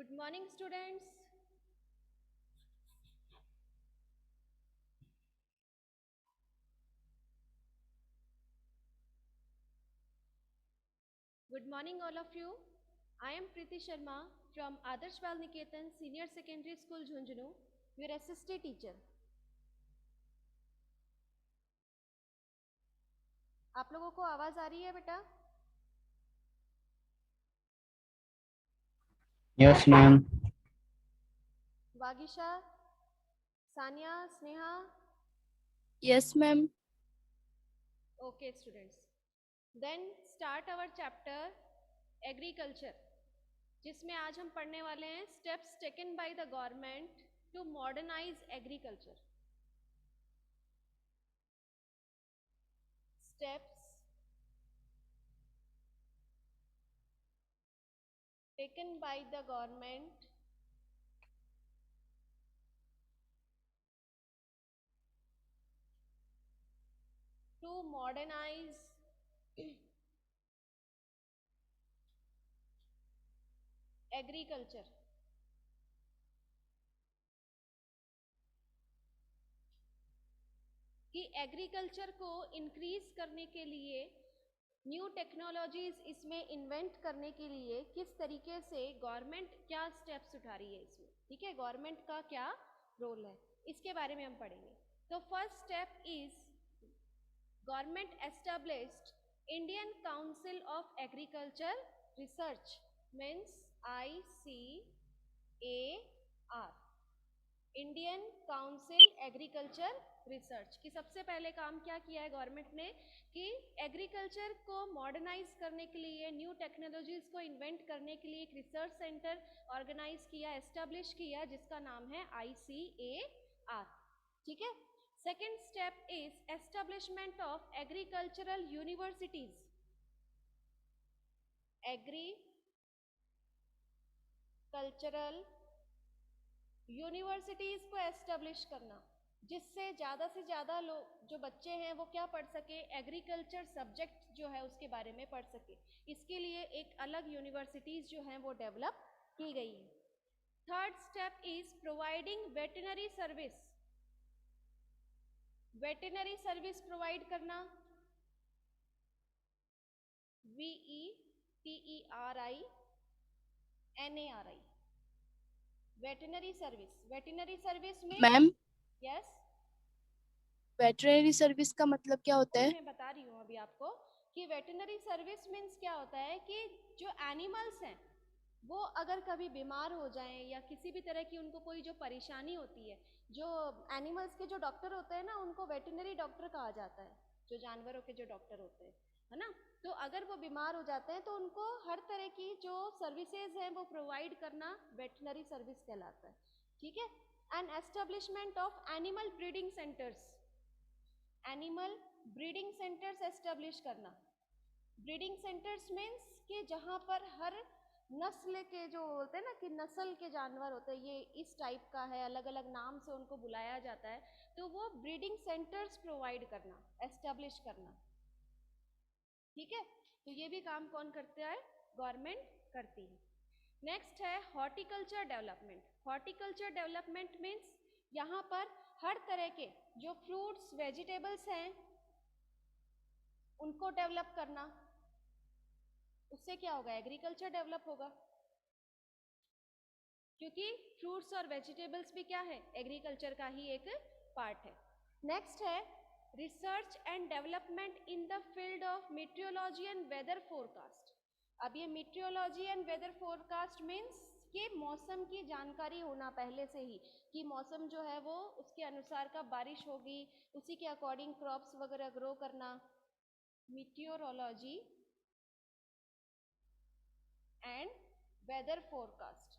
Good morning, students. Good morning, all of you. I am Preeti Sharma from Adarsh Valniketan Senior Secondary School, Jhunjhunu, your SST teacher. आप लोगों को आवाज आ रही है बेटा? Yes, ma'am. Vagisha, Sania, Sneha. Yes, ma'am. Okay, students. Then start our chapter Agriculture, जिसमें आज हम पढ़ने वाले हैं steps taken by the government to modernize agriculture. Steps taken by the government to modernize agriculture. कि एग्रीकल्चर को इंक्रीज करने के लिए न्यू टेक्नोलॉजीज इसमें इन्वेंट करने के लिए किस तरीके से गवर्नमेंट क्या स्टेप्स उठा रही है इसमें, ठीक है, गवर्नमेंट का क्या रोल है, इसके बारे में हम पढ़ेंगे. तो first step is government established Indian council of agriculture research, means ICAR, Indian council agriculture research. कि सबसे पहले काम क्या किया है गवर्नमेंट ने कि एग्रीकल्चर को मॉडर्नाइज करने के लिए, न्यू टेक्नोलॉजीज को इन्वेंट करने के लिए एक रिसर्च सेंटर ऑर्गेनाइज किया, एस्टेब्लिश किया, जिसका नाम है ICAR. ठीक है. Second step is establishment of agricultural universities. Agricultural universities को एस्टेब्लिश करना, जिससे ज़्यादा से ज़्यादा लोग, जो बच्चे हैं, वो क्या पढ़ सके, एग्रीकल्चर सब्जेक्ट जो है उसके बारे में पढ़ सके. इसके लिए एक अलग यूनिवर्सिटीज़ जो हैं वो डेवलप की गई है. Third step is providing veterinary service. Veterinary service provide करना, VETERINARI, veterinary service. Veterinary service में मैम, यस, वेटरनरी सर्विस का मतलब क्या होता है? मैं बता रही हूँ अभी आपको कि वेटनरी सर्विस मीन्स क्या होता है कि जो एनिमल्स हैं वो अगर कभी बीमार हो जाएं या किसी भी तरह की उनको कोई जो परेशानी होती है, जो एनिमल्स के जो डॉक्टर होते हैं ना, उनको वेटनरी डॉक्टर कहा जाता है, जो जानवरों के जो डॉक्टर होते हैं, है ना. तो अगर वो बीमार हो जाते हैं तो उनको हर तरह की जो सर्विसेज हैं वो प्रोवाइड करना वेटनरी सर्विस कहलाता है. ठीक है. And establishment of animal breeding centres. Animal breeding centres establish करना. ब्रीडिंग सेंटर्स मीन्स कि जहाँ पर हर नस्ल के जो होते हैं ना, कि नस्ल के जानवर होते हैं, ये इस टाइप का है, अलग अलग नाम से उनको बुलाया जाता है, तो वो ब्रीडिंग सेंटर्स प्रोवाइड करना, एस्टेब्लिश करना. ठीक है. तो ये भी काम कौन करता है, गवर्नमेंट करती है. नेक्स्ट है horticulture development. Horticulture development means यहाँ पर हर तरह के जो फ्रूट्स वेजिटेबल्स हैं उनको डेवलप करना. उससे क्या होगा, एग्रीकल्चर डेवलप होगा, क्योंकि फ्रूट्स और वेजिटेबल्स भी क्या है, एग्रीकल्चर का ही एक पार्ट है. नेक्स्ट है research and development in the field of meteorology and weather forecast. अब ये meteorology and weather forecast means कि मौसम की जानकारी होना पहले से ही, कि मौसम जो है वो उसके अनुसार कब बारिश होगी, उसी के अकॉर्डिंग क्रॉप्स वगैरह ग्रो करना. Meteorology and weather forecast.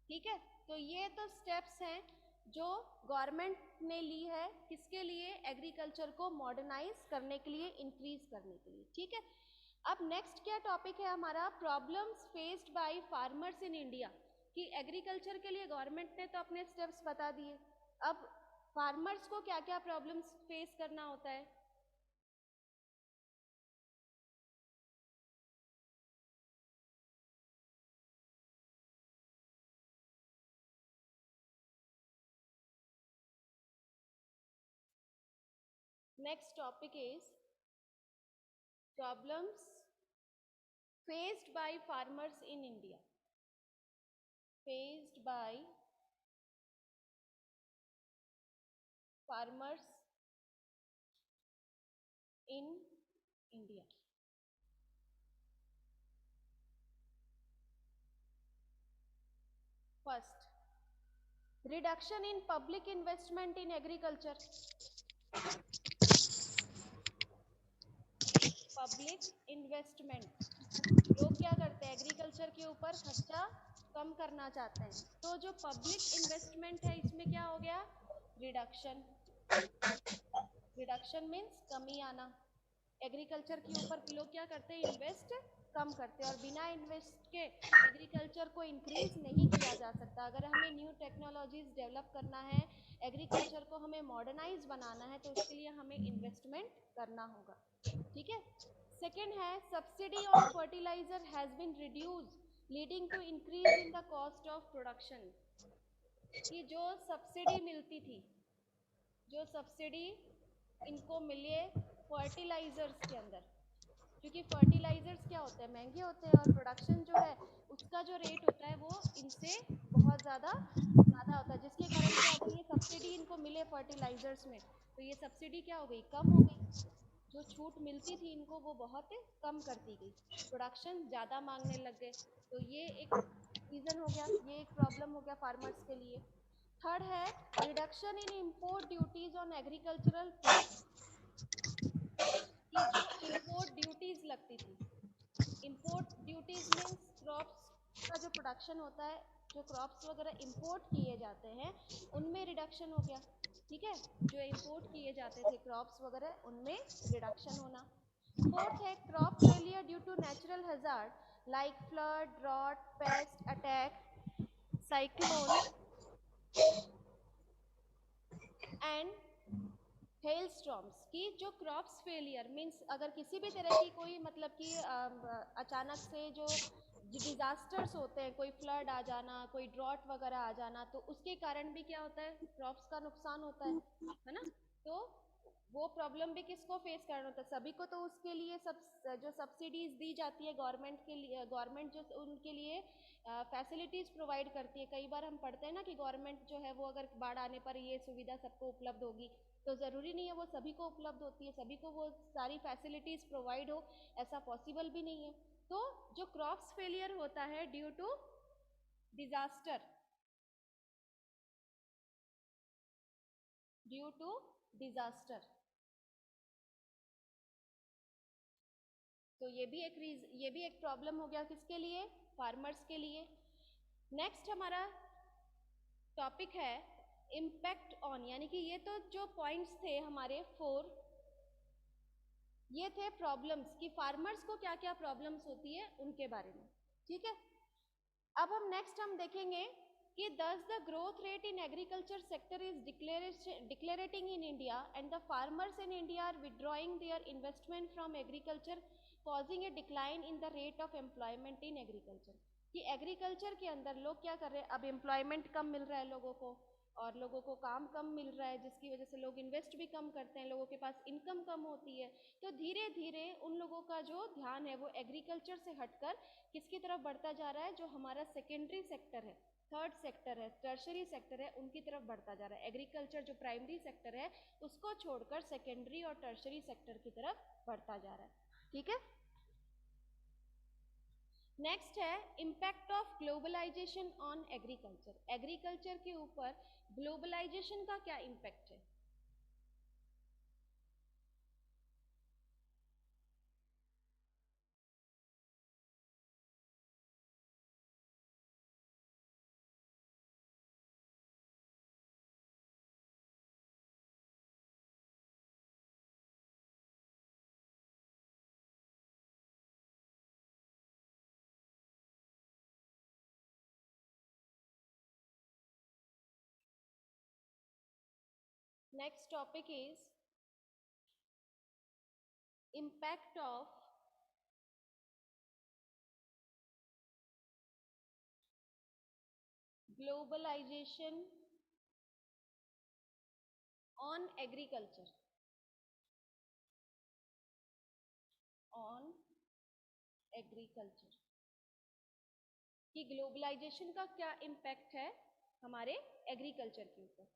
ठीक है. तो ये तो स्टेप्स हैं जो गवर्नमेंट ने ली है, किसके लिए, एग्रीकल्चर को मॉडर्नाइज करने के लिए, इंक्रीज करने के लिए. ठीक है. अब नेक्स्ट क्या टॉपिक है हमारा, problems faced by farmers in India. कि एग्रीकल्चर के लिए गवर्नमेंट ने तो अपने स्टेप्स बता दिए, अब फार्मर्स को क्या क्या प्रॉब्लम्स फेस करना होता है. next topic is problems faced by farmers in India. Faced by farmers in India. First, reduction in public investment in agriculture. Public investment, लोग क्या करते हैं एग्रीकल्चर के ऊपर खर्चा कम करना चाहते हैं, तो जो पब्लिक इन्वेस्टमेंट है इसमें क्या हो गया, रिडक्शन। रिडक्शन मीन्स कमी आना। एग्रीकल्चर के ऊपर लोग क्या करते हैं, इन्वेस्ट कम करते हैं, और बिना इन्वेस्ट के एग्रीकल्चर को इंक्रीज नहीं किया जा सकता। अगर हमें न्यू टेक्नोलॉजीज डेवलप करना है, एग्रीकल्चर को हमें मॉडर्नाइज बनाना है, तो उसके लिए हमें इन्वेस्टमेंट करना होगा। ठीक है। सेकेंड है, subsidy on fertiliser has been reduce leading to increase in the cost of production. कि जो सब्सिडी मिलती थी, जो सब्सिडी इनको मिले फर्टिलाइजर्स के अंदर, क्योंकि फर्टिलाइजर्स क्या होते हैं, महंगे होते हैं, और प्रोडक्शन जो है उसका जो रेट होता है वो इनसे बहुत ज़्यादा होता है, जिसके कारण क्या, अगर ये सब्सिडी इनको मिले फर्टिलाइजर्स में, तो ये सब्सिडी क्या हो गई, कम हो गई। जो छूट मिलती थी इनको वो बहुत कम कर दी गई, प्रोडक्शन ज़्यादा मांगने लग गए, तो ये एक रीज़न हो गया, ये एक प्रॉब्लम हो गया फार्मर्स के लिए। थर्ड है, reduction in import duties on agricultural products. कि जो इंपोर्ट ड्यूटीज लगती थी, इंपोर्ट ड्यूटीज मीन्स क्रॉप्स का जो प्रोडक्शन होता है, जो क्रॉप्स वगैरह इंपोर्ट किए जाते हैं उनमें रिडक्शन हो गया। ठीक है, जो इंपोर्ट किए जाते थे क्रॉप्स वगैरह उनमें रिडक्शन होना। फोर्थ है, crop failure due to natural hazard like flood, drought, pest attack, cyclone and hail storms. की जो क्रॉप्स फेलियर मीन्स अगर किसी भी तरह की कोई मतलब कि अचानक से जो डिजास्टर्स होते हैं, कोई फ्लड आ जाना, कोई ड्रॉट वगैरह आ जाना, तो उसके कारण भी क्या होता है, क्रॉप्स का नुकसान होता है ना। तो वो प्रॉब्लम भी किसको फेस करना होता है, सभी को। तो उसके लिए सब जो सब्सिडीज दी जाती है गवर्नमेंट के लिए, गवर्नमेंट जो उनके लिए फैसिलिटीज प्रोवाइड करती है। कई बार हम पढ़ते हैं ना कि गवर्नमेंट जो है वो अगर बाढ़ आने पर ये सुविधा सबको उपलब्ध होगी, तो ज़रूरी नहीं है वो सभी को उपलब्ध होती है, सभी को वो सारी फैसिलिटीज़ प्रोवाइड हो, ऐसा पॉसिबल भी नहीं है। तो जो क्रॉप्स फेलियर होता है due to disaster, due to disaster, तो ये भी एक प्रॉब्लम हो गया, किसके लिए, फार्मर्स के लिए। नेक्स्ट हमारा टॉपिक है इम्पैक्ट ऑन, यानी कि ये तो जो पॉइंट्स थे हमारे 4, ये थे प्रॉब्लम्स कि फार्मर्स को क्या क्या प्रॉब्लम्स होती है उनके बारे में। ठीक है, अब हम नेक्स्ट देखेंगे कि thus the growth rate in agriculture sector is declarating in India and the farmers in India are withdrawing their investment from agriculture causing a decline in the rate of employment in agriculture। कि agriculture के अंदर लोग क्या कर रहे हैं, अब employment कम मिल रहा है लोगों को, और लोगों को काम कम मिल रहा है, जिसकी वजह से लोग इन्वेस्ट भी कम करते हैं, लोगों के पास इनकम कम होती है, तो धीरे धीरे उन लोगों का जो ध्यान है वो एग्रीकल्चर से हटकर किसकी तरफ बढ़ता जा रहा है, जो हमारा सेकेंडरी सेक्टर है, थर्ड सेक्टर है, टर्शरी सेक्टर है, उनकी तरफ बढ़ता जा रहा है। एग्रीकल्चर जो प्राइमरी सेक्टर है उसको छोड़कर सेकेंडरी और टर्शरी सेक्टर की तरफ बढ़ता जा रहा है। ठीक है, नेक्स्ट है impact of globalization on agriculture. Agriculture के ऊपर ग्लोबलाइजेशन का क्या इम्पैक्ट है। Next topic is impact of globalization on agriculture। Agriculture कि ग्लोबलाइजेशन का क्या इम्पैक्ट है हमारे एग्रीकल्चर के ऊपर।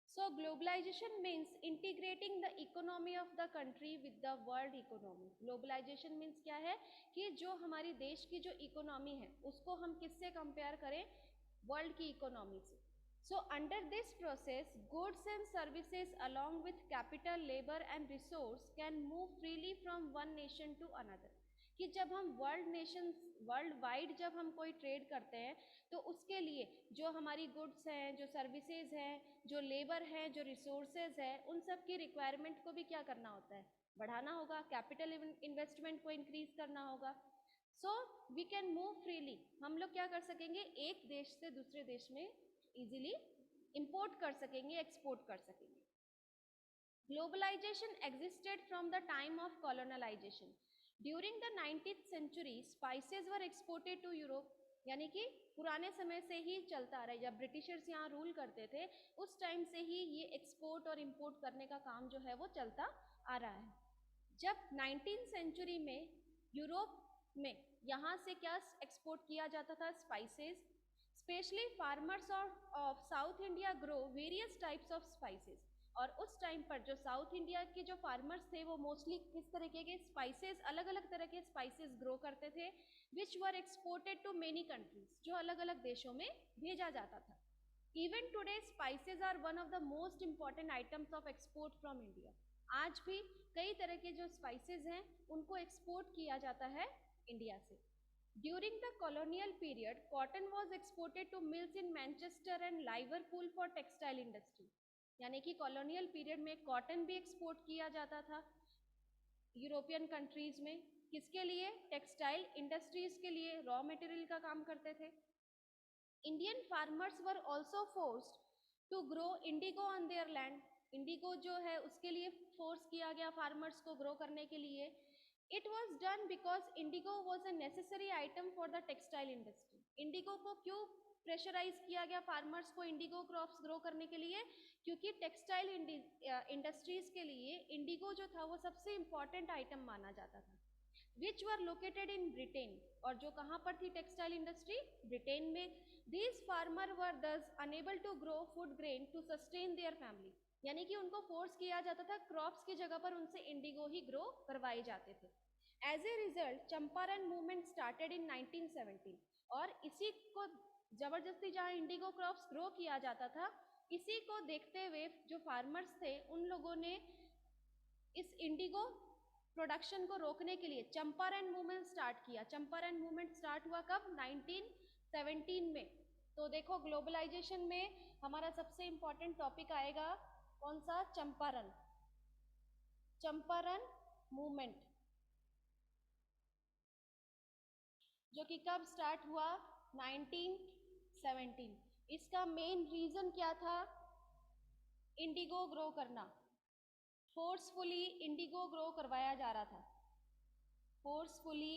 So globalization means integrating the economy of the country with the world economy. Globalization means क्या है कि जो हमारी देश की जो इकोनॉमी है उसको हम किससे कंपेयर करें, वर्ल्ड की इकोनॉमी से। So under this process, goods and services along with capital, labor and resource can move freely from one nation to another। कि जब हम वर्ल्ड वाइड जब हम कोई ट्रेड करते हैं तो उसके लिए जो हमारी गुड्स हैं, जो सर्विसेज हैं, जो लेबर है, जो रिसोर्सेज है, उन सब की रिक्वायरमेंट को भी क्या करना होता है, बढ़ाना होगा, कैपिटल इन्वेस्टमेंट को इंक्रीज करना होगा। So we can move freely, हम लोग क्या कर सकेंगे, एक देश से दूसरे देश में इजीली इंपोर्ट कर सकेंगे, एक्सपोर्ट कर सकेंगे। Globalization existed from the time of colonization. During the 19th century spices were exported to Europe. यानी कि पुराने समय से ही चलता आ रहा है, जब ब्रिटिशर्स यहाँ रूल करते थे उस टाइम से ही ये एक्सपोर्ट और इंपोर्ट करने का काम जो है वो चलता आ रहा है। जब 19th सेंचुरी में यूरोप में यहाँ से क्या एक्सपोर्ट किया जाता था, spices. Specially farmers of south India grow various types of spices. और उस टाइम पर जो साउथ इंडिया के जो फार्मर्स थे वो मोस्टली किस तरीके के स्पाइसेस, अलग अलग तरह के स्पाइसेस ग्रो करते थे, which were exported to many countries, जो अलग अलग देशों में भेजा जाता था। Even today spices are one of the most important items of export from India. आज भी कई तरह के जो स्पाइसेस हैं उनको एक्सपोर्ट किया जाता है इंडिया से। During the colonial period, cotton was exported to mills in Manchester and Liverpool for textile industry। यानी कि कॉलोनियल पीरियड में कॉटन भी एक्सपोर्ट किया जाता था यूरोपियन कंट्रीज में, किसके लिए, टेक्सटाइल इंडस्ट्रीज के लिए, रॉ मटेरियल का काम करते थे। Indian farmers were also forced to grow indigo on their land. Indigo जो है उसके लिए फोर्स किया गया फार्मर्स को ग्रो करने के लिए। It was done because indigo was a necessary item for the textile industry। Indigo को क्यों प्रेशराइज किया गया फार्मर्स को इंडिगो क्रॉप्स ग्रो करने के लिए, क्योंकि टेक्सटाइल इंडस्ट्रीज के लिए इंडिगो जो था वो सबसे इम्पॉर्टेंट आइटम माना जाता था। विच वर लोकेटेड इन ब्रिटेन, और जो कहाँ पर थी टेक्सटाइल इंडस्ट्री, ब्रिटेन में। These farmer were thus unable to grow food grain to sustain their family. यानी कि उनको फोर्स किया जाता था, क्रॉप्स की जगह पर उनसे इंडिगो ही ग्रो करवाए जाते थे। As a result Champaran movement started in 1917। और इसी को जबरदस्ती जहाँ इंडिगो क्रॉप्स ग्रो किया जाता था, इसी को देखते हुए जो फार्मर्स थे उन लोगों ने इस इंडिगो प्रोडक्शन को रोकने के लिए चंपारण मूवमेंट स्टार्ट किया। चंपारण मूवमेंट स्टार्ट हुआ कब, 1917 में। तो देखो ग्लोबलाइजेशन में हमारा सबसे इंपॉर्टेंट टॉपिक आएगा कौन सा, चंपारण। चंपारण मूवमेंट जो कि कब स्टार्ट हुआ, 1917। इसका मेन रीजन क्या था, इंडिगो ग्रो करना। फोर्सफुली इंडिगो ग्रो करवाया जा रहा था, फोर्सफुली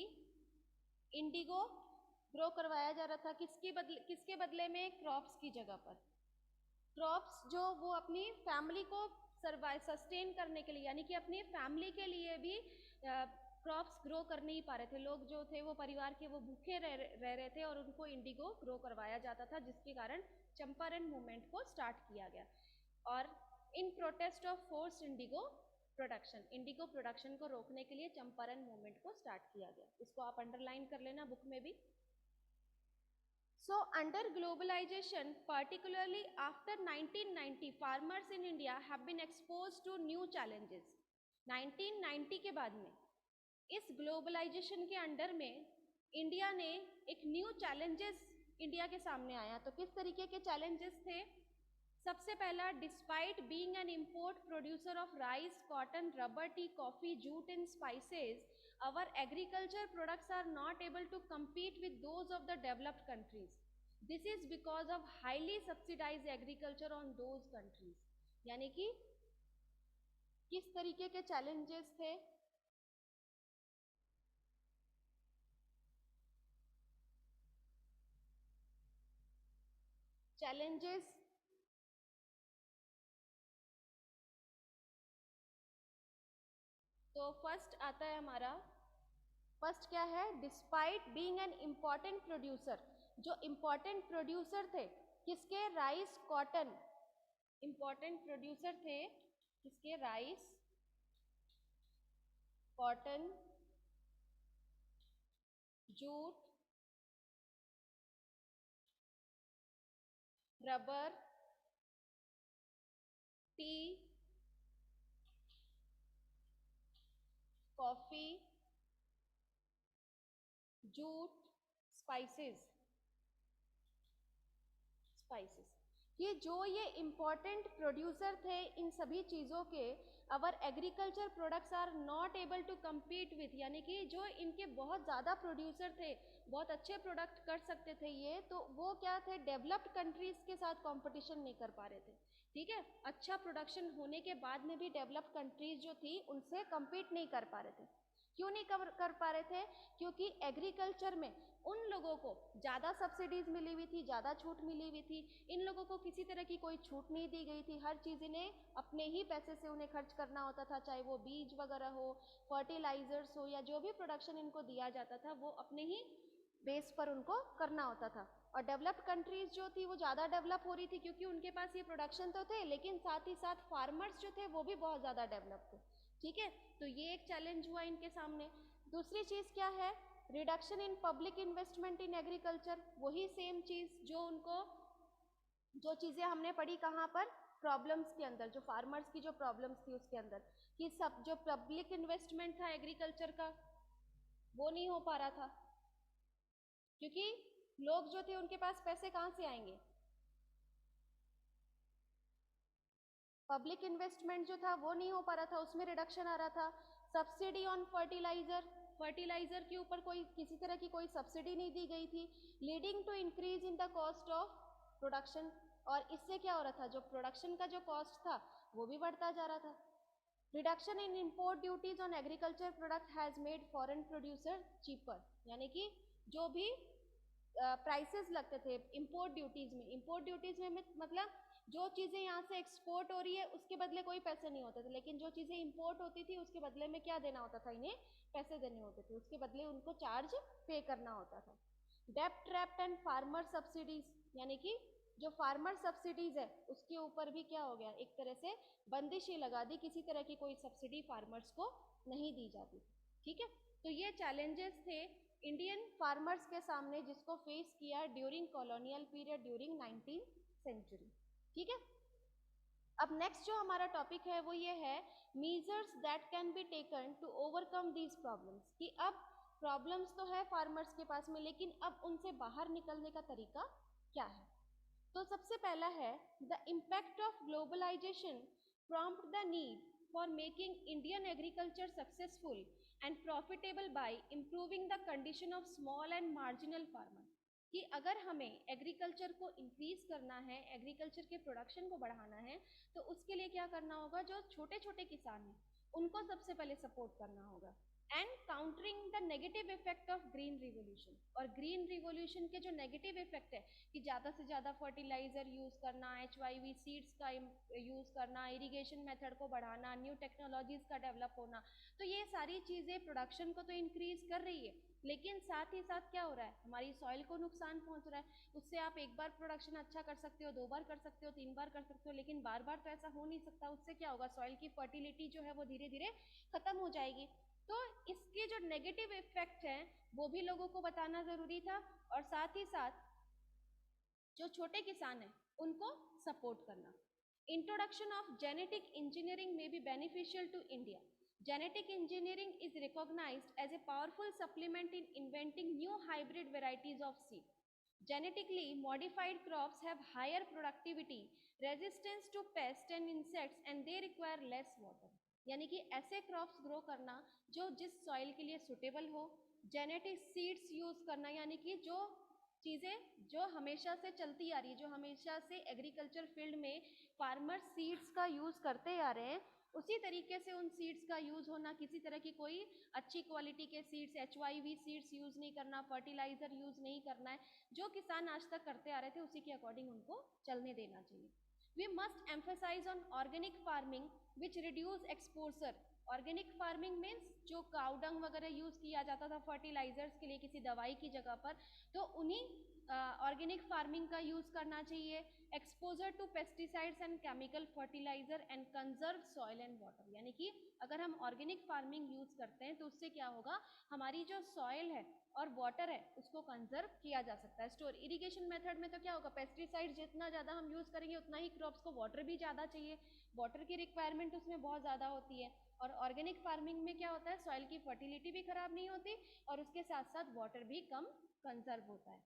इंडिगो ग्रो करवाया जा रहा था। किसके बदले में, क्रॉप्स की जगह पर। क्रॉप्स जो वो अपनी फैमिली को सस्टेन करने के लिए, यानी कि अपनी फैमिली के लिए भी क्रॉप्स ग्रो कर नहीं पा रहे थे, लोग जो थे वो परिवार के वो भूखे रह रहे थे और उनको इंडिगो ग्रो करवाया जाता था, जिसके कारण चंपारण मूवमेंट को स्टार्ट किया गया। और in protest of force indigo production को रोकने के लिए चंपारण मूवमेंट को स्टार्ट किया गया। इसको आप अंडरलाइन कर लेना बुक में भी। So under globalization, particularly after 1990, farmers in India have been exposed to new challenges। 1990 के बाद में इस ग्लोबलाइजेशन के अंडर में इंडिया ने एक न्यू चैलेंजेस इंडिया के सामने आया। तो किस तरीके के चैलेंजेस थे, सबसे पहला, despite being N import producer of rice, cotton, rubber, tea, coffee, jute and spices, our agriculture products are not able to compete with those of the developed countries। This is because of highly subsidized agriculture on those countries। यानी कि किस तरीके के challenges थे, challenges तो first आता है हमारा फर्स्ट क्या है, despite being an important producer, जो इम्पॉर्टेंट प्रोड्यूसर थे किसके, राइस कॉटन, इम्पॉर्टेंट प्रोड्यूसर थे किसके, rice cotton jute rubber tea coffee jute spices, spices, ये इम्पोर्टेंट प्रोड्यूसर थे इन सभी चीज़ों के, our agriculture products are not able to compete with, यानी कि जो इनके बहुत ज़्यादा प्रोड्यूसर थे, बहुत अच्छे प्रोडक्ट कर सकते थे ये, तो वो क्या थे, डेवलप्ड कंट्रीज़ के साथ कंपटीशन नहीं कर पा रहे थे। ठीक है, अच्छा प्रोडक्शन होने के बाद में भी डेवलप्ड कंट्रीज जो थी उनसे कम्पीट नहीं कर पा रहे थे। क्यों नहीं कर पा रहे थे, क्योंकि एग्रीकल्चर में उन लोगों को ज़्यादा सब्सिडीज मिली हुई थी, ज़्यादा छूट मिली हुई थी, इन लोगों को किसी तरह की कोई छूट नहीं दी गई थी, हर चीज़ इन्हें अपने ही पैसे से उन्हें खर्च करना होता था, चाहे वो बीज वगैरह हो, फर्टिलाइजर्स हो, या जो भी प्रोडक्शन इनको दिया जाता था वो अपने ही बेस पर उनको करना होता था। और डेवलप्ड कंट्रीज जो थी वो ज़्यादा डेवलप हो रही थी क्योंकि उनके पास ये प्रोडक्शन तो थे, लेकिन साथ ही साथ फार्मर्स जो थे वो भी बहुत ज़्यादा डेवलप थे। ठीक है, तो ये एक चैलेंज हुआ इनके सामने। दूसरी चीज़ क्या है, reduction in public investment in agriculture, वही सेम चीज़ जो उनको, जो चीज़ें हमने पढ़ी कहाँ पर, प्रॉब्लम्स के अंदर, जो फार्मर्स की जो प्रॉब्लम्स थी उसके अंदर, कि सब जो पब्लिक इन्वेस्टमेंट था एग्रीकल्चर का वो नहीं हो पा रहा था, क्योंकि लोग जो थे उनके पास पैसे कहाँ से आएंगे, पब्लिक इन्वेस्टमेंट जो था वो नहीं हो पा रहा था, उसमें रिडक्शन आ रहा था। सब्सिडी ऑन फर्टिलाइजर, फर्टिलाइजर के ऊपर कोई किसी तरह की कोई सब्सिडी नहीं दी गई थी, leading to increase in the cost of production, और इससे क्या हो रहा था, जो प्रोडक्शन का जो कॉस्ट था वो भी बढ़ता जा रहा था। Reduction in import duties on agriculture product has made foreign producer cheaper, यानी कि जो भी प्राइसेस लगते थे इम्पोर्ट ड्यूटीज में, इम्पोर्ट ड्यूटीज में मतलब जो चीज़ें यहाँ से एक्सपोर्ट हो रही है उसके बदले कोई पैसे नहीं होते थे, लेकिन जो चीज़ें इंपोर्ट होती थी उसके बदले में क्या देना होता था, इन्हें पैसे देने होते थे, उसके बदले उनको चार्ज पे करना होता था। डेप्ट ट्रैप्ट एंड फार्मर सब्सिडीज, यानी कि जो फार्मर सब्सिडीज है उसके ऊपर भी क्या हो गया, एक तरह से बंदिश ही लगा दी, किसी तरह की कोई सब्सिडी फार्मर्स को नहीं दी जाती। ठीक है, तो ये चैलेंजेस थे इंडियन फार्मर्स के सामने जिसको फेस किया during colonial period, during 19th century. ठीक है, अब नेक्स्ट जो हमारा टॉपिक है वो ये है, measures that can be taken to overcome these problems, कि अब प्रॉब्लम्स तो है फार्मर्स के पास में, लेकिन अब उनसे बाहर निकलने का तरीका क्या है। तो सबसे पहला है, the impact of globalisation prompt the need for making Indian agriculture successful and profitable by improving the condition of small and marginal farmer, कि अगर हमें एग्रीकल्चर को इंक्रीज करना है, एग्रीकल्चर के प्रोडक्शन को बढ़ाना है, तो उसके लिए क्या करना होगा, जो छोटे छोटे किसान हैं उनको सबसे पहले सपोर्ट करना होगा, and countering the negative effect of green revolution, और ग्रीन रिवोल्यूशन के जो नेगेटिव इफेक्ट है कि ज़्यादा से ज़्यादा फर्टिलाइजर यूज़ करना, HYV सीड्स का यूज़ करना, इरिगेशन मेथड को बढ़ाना, न्यू टेक्नोलॉजीज का डेवलप होना, तो ये सारी चीज़ें प्रोडक्शन को तो इंक्रीज कर रही है, लेकिन साथ ही साथ क्या हो रहा है, हमारी सॉइल को नुकसान पहुंच रहा है। उससे आप एक बार प्रोडक्शन अच्छा कर सकते हो, 2 बार कर सकते हो, 3 बार कर सकते हो, लेकिन बार बार तो ऐसा हो नहीं सकता, उससे क्या होगा, सॉइल की फर्टिलिटी जो है वो धीरे धीरे खत्म हो जाएगी। तो इसके जो नेगेटिव इफेक्ट हैं वो भी लोगों को बताना ज़रूरी था, और साथ ही साथ जो छोटे किसान हैं उनको सपोर्ट करना। इंट्रोडक्शन ऑफ जेनेटिक इंजीनियरिंग में be beneficial to India, genetic engineering is recognized as a powerful supplement in inventing new hybrid varieties of seed. Genetically modified crops have higher productivity, resistance to pests and insects, and they require less water. यानी कि ऐसे crops grow करना जो जिस soil के लिए suitable हो, genetic seeds use करना, यानी कि जो चीज़ें जो हमेशा से चलती आ रही है, जो हमेशा से एग्रीकल्चर फील्ड में फार्मर सीड्स का यूज़ करते आ रहे हैं, उसी तरीके से उन सीड्स का यूज़ होना, किसी तरह की कोई अच्छी क्वालिटी के सीड्स, HYV सीड्स यूज़ नहीं करना, फर्टिलाइजर यूज़ नहीं करना है, जो किसान आज तक करते आ रहे थे उसी के अकॉर्डिंग उनको चलने देना चाहिए। We must emphasise on organic farming which reduce exposure organic farming means जो काउ डंग वगैरह यूज किया जाता था फर्टिलाइजर्स के लिए किसी दवाई की जगह पर, तो उन्हीं ऑर्गेनिक फार्मिंग का यूज करना चाहिए। Exposure to pesticides and chemical fertiliser and conserve soil and water, यानी कि अगर हम ऑर्गेनिक फार्मिंग यूज करते हैं तो उससे क्या होगा, हमारी जो सॉइल है और वाटर है उसको कंजर्व किया जा सकता है, स्टोर। इरिगेशन मेथड में तो क्या होगा, पेस्टिसाइड जितना ज़्यादा हम यूज़ करेंगे उतना ही क्रॉप्स को वाटर भी ज़्यादा चाहिए, वाटर की रिक्वायरमेंट उसमें बहुत ज़्यादा होती है। और ऑर्गेनिक फार्मिंग में क्या होता है, सॉइल की फर्टिलिटी भी खराब नहीं होती और उसके साथ साथ वाटर भी कम कंजर्व होता है।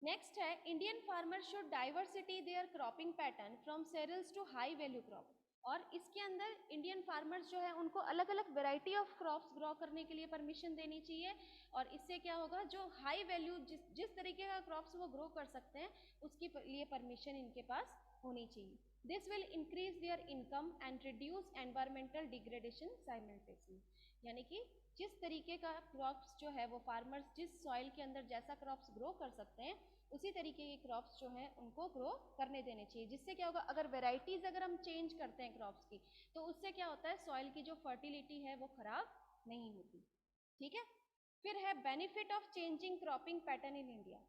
नेक्स्ट है, Indian farmer should diversity their cropping pattern from cereals to high value crop. और इसके अंदर इंडियन फार्मर्स जो है उनको अलग अलग वेराइटी ऑफ क्रॉप्स ग्रो करने के लिए परमिशन देनी चाहिए। और इससे क्या होगा, जो हाई वैल्यू जिस तरीके का क्रॉप्स वो ग्रो कर सकते हैं उसके लिए परमिशन इनके पास होनी चाहिए। This will increase their income and reduce environmental degradation simultaneously, यानी कि जिस तरीके का क्रॉप्स जो है वो फार्मर्स जिस सॉइल के अंदर जैसा क्रॉप्स ग्रो कर सकते हैं उसी तरीके के क्रॉप्स जो हैं उनको ग्रो करने देने चाहिए। जिससे क्या होगा, अगर वेराइटीज अगर हम चेंज करते हैं क्रॉप्स की तो उससे क्या होता है, सॉइल की जो फर्टिलिटी है वो खराब नहीं होती। ठीक है, फिर है benefit of changing cropping pattern in India,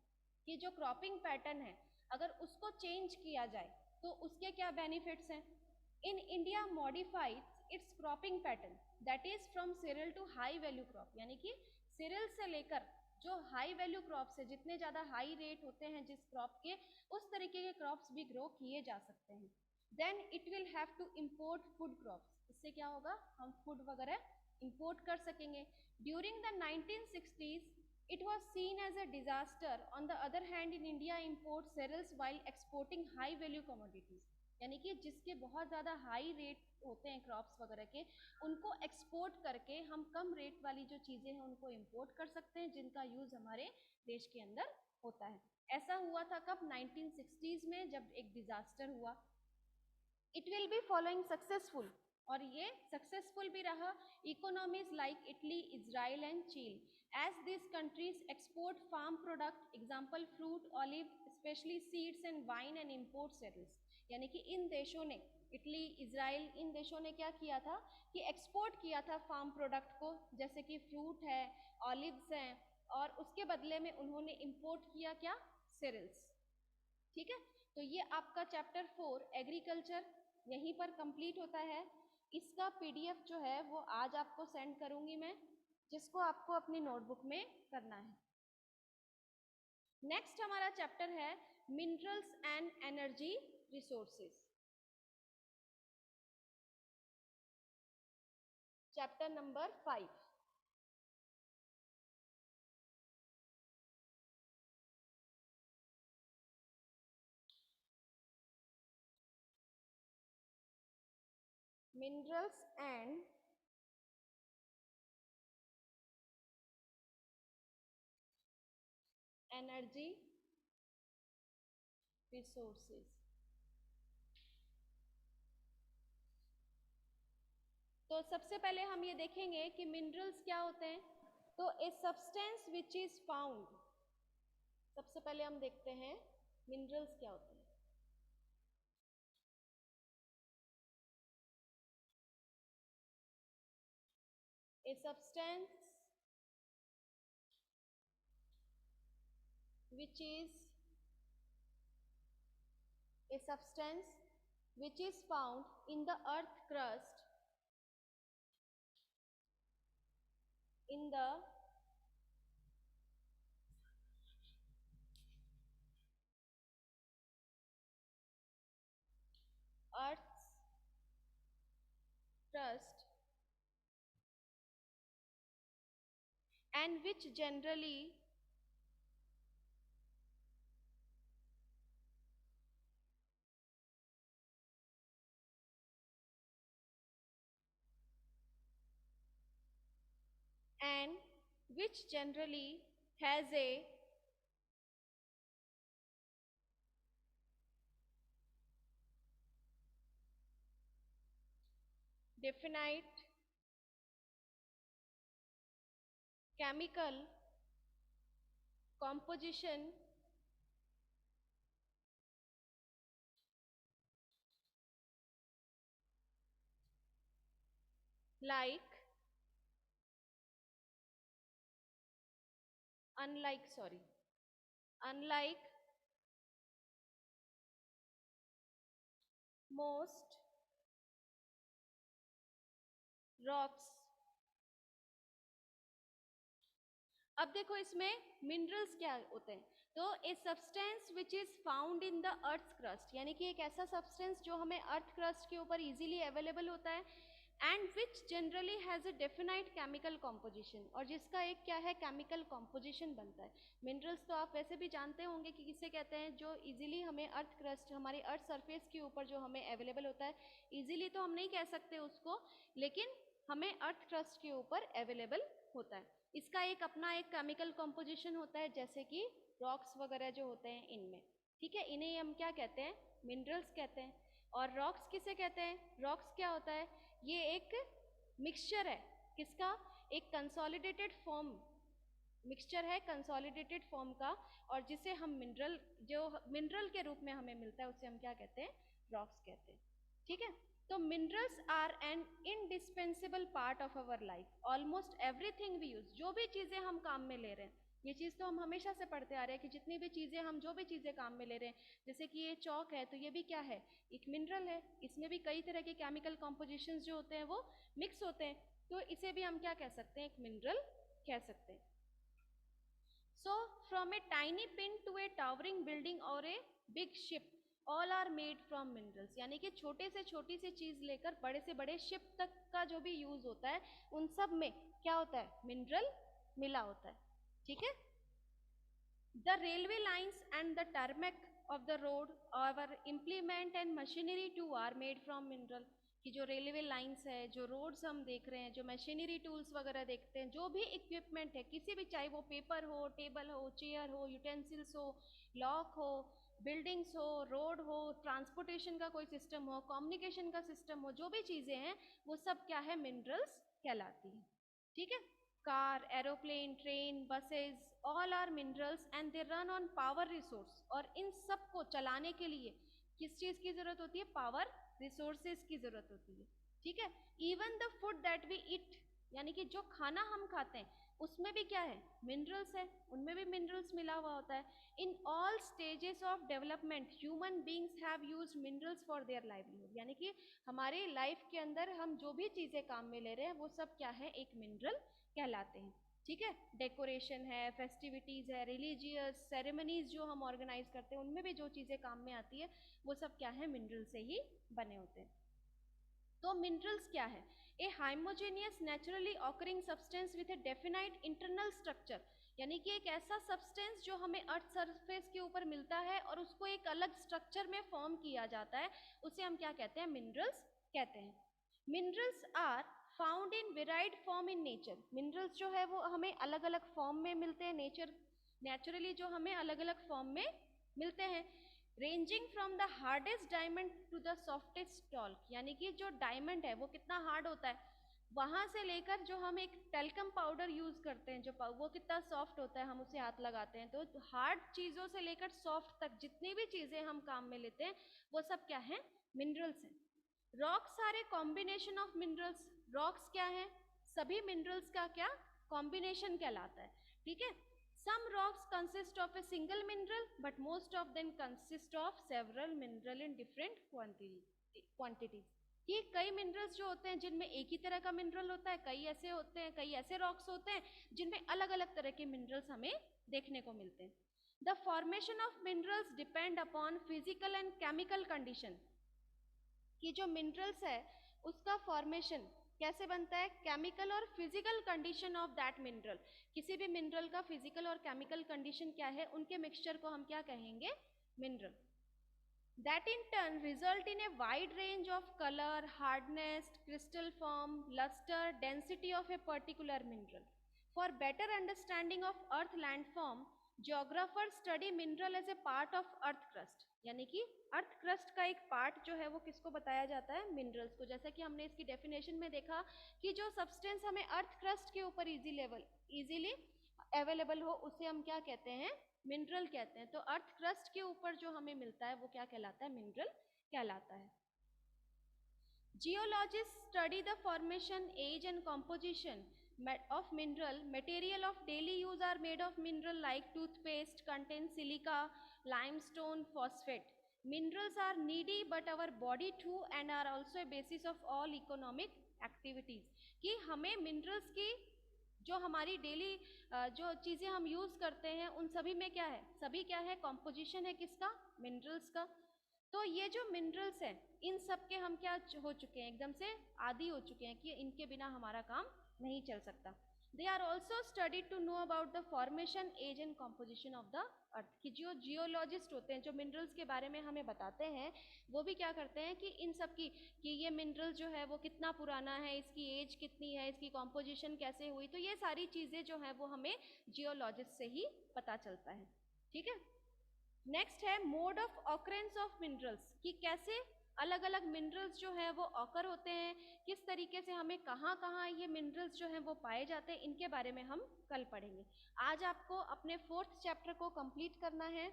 कि जो क्रॉपिंग पैटर्न है अगर उसको चेंज किया जाए तो उसके क्या बेनिफिट्स हैं। In India modified its cropping pattern that is from cereal to high value crop, यानी कि सीरियल से लेकर जो हाई वैल्यू क्रॉप्स है, जितने ज़्यादा हाई रेट होते हैं जिस क्रॉप के, उस तरीके के क्रॉप्स भी ग्रो किए जा सकते हैं। Then it will have to import food crops, इससे क्या होगा, हम फूड वगैरह इम्पोर्ट कर सकेंगे। During the 1960s it was seen as a disaster. On the other hand, in India imports cereals while exporting high value commodities, यानी कि जिसके बहुत ज़्यादा हाई रेट होते हैं क्रॉप्स वगैरह के, उनको एक्सपोर्ट करके हम कम रेट वाली जो चीज़ें हैं उनको इंपोर्ट कर सकते हैं जिनका यूज़ हमारे देश के अंदर होता है। ऐसा हुआ था कब, 1960s में, जब एक डिजास्टर हुआ। It will be following successful, और ये सक्सेसफुल भी रहा, economies like Italy, Israel and China, as this countries export farm product, example fruit, olive, specially seeds and wine and import settles, यानी कि इन देशों ने, इटली, इजराइल, इन देशों ने क्या किया था कि एक्सपोर्ट किया था फार्म प्रोडक्ट को, जैसे कि फ्रूट है, ऑलिव्स हैं, और उसके बदले में उन्होंने इम्पोर्ट किया क्या, सेरिल्स। ठीक है, तो ये आपका चैप्टर 4 एग्रीकल्चर यहीं पर कंप्लीट होता है। इसका पीडीएफ जो है वो आज आपको सेंड करूंगी मैं, जिसको आपको अपनी नोटबुक में करना है। नेक्स्ट हमारा चैप्टर है minerals and energy resources, chapter number 5। Minerals and energy resources. तो सबसे पहले हम ये देखेंगे कि मिनरल्स क्या होते हैं। तो a substance which is found, सबसे पहले हम देखते हैं मिनरल्स क्या होते हैं। A substance which is a substance which is found in the earth crust, in the earth's crust, and which generally and which generally has a definite chemical composition like unlike most rocks। अब देखो इसमें minerals क्या होते हैं, तो a substance which is found in the earth crust, यानी कि एक ऐसा सब्सटेंस जो हमें अर्थ क्रस्ट के ऊपर इजीली अवेलेबल होता है, and which generally has a definite chemical composition, और जिसका एक क्या है केमिकल कॉम्पोजिशन बनता है। मिनरल्स तो आप वैसे भी जानते होंगे कि किसे कहते हैं, जो इजीली हमें अर्थ क्रस्ट हमारे अर्थ सरफेस के ऊपर जो हमें अवेलेबल होता है, इजीली तो हम नहीं कह सकते उसको, लेकिन हमें अर्थ क्रस्ट के ऊपर अवेलेबल होता है। इसका एक अपना एक केमिकल कॉम्पोजिशन होता है, जैसे कि रॉक्स वगैरह जो होते हैं इनमें, ठीक है, इन्हें हम क्या कहते हैं, मिनरल्स कहते हैं। और रॉक्स किसे कहते हैं, रॉक्स क्या होता है, ये एक मिक्सचर है, किसका, एक कंसोलिडेटेड फॉर्म, मिक्सचर है कंसोलिडेटेड फॉर्म का, और जिसे हम मिनरल, जो मिनरल के रूप में हमें मिलता है उसे हम क्या कहते हैं, रॉक्स कहते हैं, ठीक है। तो minerals are an indispensable part of our life, almost everything we use, जो भी चीजें हम काम में ले रहे हैं, ये चीज तो हम हमेशा से पढ़ते आ रहे हैं कि जितनी भी चीजें हम जो भी चीजें काम में ले रहे हैं, जैसे कि ये चौक है तो ये भी क्या है, एक मिनरल है, इसमें भी कई तरह के केमिकल कॉम्पोजिशंस जो होते हैं वो मिक्स होते हैं, तो इसे भी हम क्या कह सकते हैं, एक मिनरल कह सकते हैं। So from a tiny pin to a towering building or a big ship, all are made from minerals, यानी कि छोटे से छोटी सी चीज लेकर बड़े से बड़े शिप तक का जो भी यूज होता है, उन सब में क्या होता है, मिनरल मिला होता है, ठीक है। The railway lines and the tarmac of the road, our implement and machinery too are made from mineral, कि जो रेलवे लाइंस है, जो रोड्स हम देख रहे हैं, जो मशीनरी टूल्स वगैरह देखते हैं, जो भी इक्विपमेंट है किसी भी, चाहे वो पेपर हो, टेबल हो, चेयर हो, यूटेंसिल्स हो, लॉक हो, बिल्डिंग्स हो, रोड हो, ट्रांसपोर्टेशन का कोई सिस्टम हो, कम्युनिकेशन का सिस्टम हो, जो भी चीजें हैं वो सब क्या है, मिनरल्स कहलाती है, ठीक है। Car, aeroplane, train, buses, all are minerals and they run on power resource, और इन सब को चलाने के लिए किस चीज की जरूरत होती है, पावर रिसोर्सेज की जरूरत होती है, ठीक है। Even the food that we eat, यानी कि जो खाना हम खाते हैं उसमें भी क्या है, मिनरल्स है, उनमें भी मिनरल्स मिला हुआ होता है। In all stages of development human beings have used minerals for their livelihood, यानी कि हमारी लाइफ के अंदर हम जो भी चीजें काम में ले रहे हैं वो सब क्या है, एक मिनरल कहलाते हैं, ठीक है। डेकोरेशन है, फेस्टिविटीज है, रिलीजियस सेरेमनीज जो हम ऑर्गेनाइज करते हैं, उनमें भी जो चीजें काम में आती है वो सब क्या है, मिनरल से ही बने होते हैं। तो मिनरल्स क्या है, a homogeneous naturally occurring substance with a definite internal structure, यानी कि एक ऐसा सब्सटेंस जो हमें अर्थ सरफेस के ऊपर मिलता है और उसको एक अलग स्ट्रक्चर में फॉर्म किया जाता है, उसे हम क्या कहते हैं, मिनरल्स कहते हैं। Minerals are found in varied form in nature, minerals जो है वो हमें अलग अलग फॉर्म में मिलते हैं, नेचुरली जो हमें अलग अलग फॉर्म में मिलते हैं, ranging from the hardest diamond to the softest talc, यानी कि जो डायमंड है वो कितना हार्ड होता है, वहां से लेकर जो हम एक टेल्कम पाउडर यूज करते हैं, जो वो कितना सॉफ्ट होता है, हम उसे हाथ लगाते हैं, तो हार्ड चीजों से लेकर सॉफ्ट तक जितनी भी चीजें हम काम में लेते हैं वो सब क्या है, मिनरल्स हैं। Rocks are a combination of minerals, rocks क्या है, सभी मिनरल्स का क्या कॉम्बिनेशन कहलाता है, ठीक है। Some rocks consist of a single mineral, but most of them consist of several mineral in different quantities. कि कई मिनरल्स जो होते हैं जिनमें एक ही तरह का मिनरल होता है, कई ऐसे होते हैं, कई ऐसे रॉक्स होते हैं जिनमें अलग अलग तरह के मिनरल्स हमें देखने को मिलते हैं। The formation of minerals depend upon physical and chemical condition, कि जो मिनरल्स है उसका फॉर्मेशन कैसे बनता है, केमिकल और physical condition of that mineral, किसी भी मिनरल का फिजिकल और केमिकल कंडीशन क्या है, उनके मिक्सचर को हम क्या कहेंगे, mineral. That in turn result in a wide range of colour, hardness, crystal form, lustre, density of a particular mineral. For better understanding of earth landform, geographer study mineral as a part of earth crust, यानी कि earth crust का एक part जो है वो किसको बताया जाता है, मिनरल्स को। जैसा कि हमने इसकी डेफिनेशन में देखा कि जो सब्सटेंस हमें अर्थ क्रस्ट के ऊपर इजीली अवेलेबल हो उसे हम क्या कहते हैं, मिनरल कहते हैं। तो अर्थ क्रस्ट के ऊपर जो हमें मिलता है वो क्या कहलाता है, मिनरल कहलाता है। Geologists study the formation, age and composition of mineral. Material of daily use are made of mineral like toothpaste contains silica, limestone, phosphate. Minerals are needy but our body too and are also a basis of all economic activities. कि हमें minerals की जो हमारी daily जो चीज़ें हम use करते हैं उन सभी में क्या है, सभी क्या है, कॉम्पोजिशन है किसका, मिनरल्स का. तो ये जो मिनरल्स हैं इन सब के हम क्या हो चुके हैं, एकदम से आदी हो चुके हैं कि इनके बिना हमारा काम नहीं चल सकता. They are also studied to know about the formation, age and composition of the earth. कि जो जियोलॉजिस्ट होते हैं जो मिनरल्स के बारे में हमें बताते हैं वो भी क्या करते हैं कि इन सब की कि ये मिनरल जो है वो कितना पुराना है, इसकी एज कितनी है, इसकी कॉम्पोजिशन कैसे हुई, तो ये सारी चीज़ें जो हैं वो हमें जियोलॉजिस्ट से ही पता चलता है. ठीक है. नेक्स्ट है mode of occurrence of minerals, कि कैसे अलग अलग मिनरल्स जो हैं वो ऑकर होते हैं, किस तरीके से हमें कहाँ कहाँ ये मिनरल्स जो हैं वो पाए जाते हैं, इनके बारे में हम कल पढ़ेंगे. आज आपको अपने 4th चैप्टर को कंप्लीट करना है.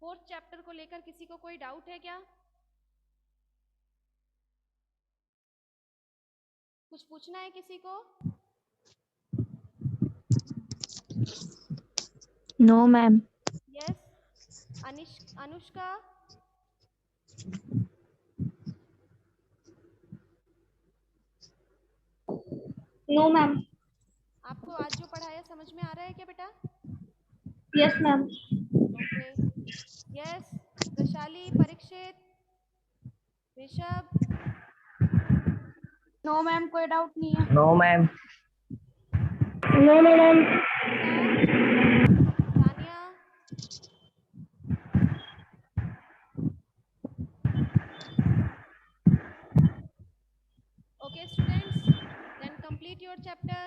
4th चैप्टर को लेकर किसी को कोई डाउट है क्या, कुछ पूछना है किसी को? No ma'am. Yes. Anushka. No ma'am. आपको आज जो पढ़ाया समझ में आ रहा है क्या बेटा? Yes ma'am. Okay. Yes. Vaishali, Parikshit, Rishabh. No ma'am, कोई डाउट नहीं है. No ma'am. No ma'am. Tania. Okay students, then complete your chapter.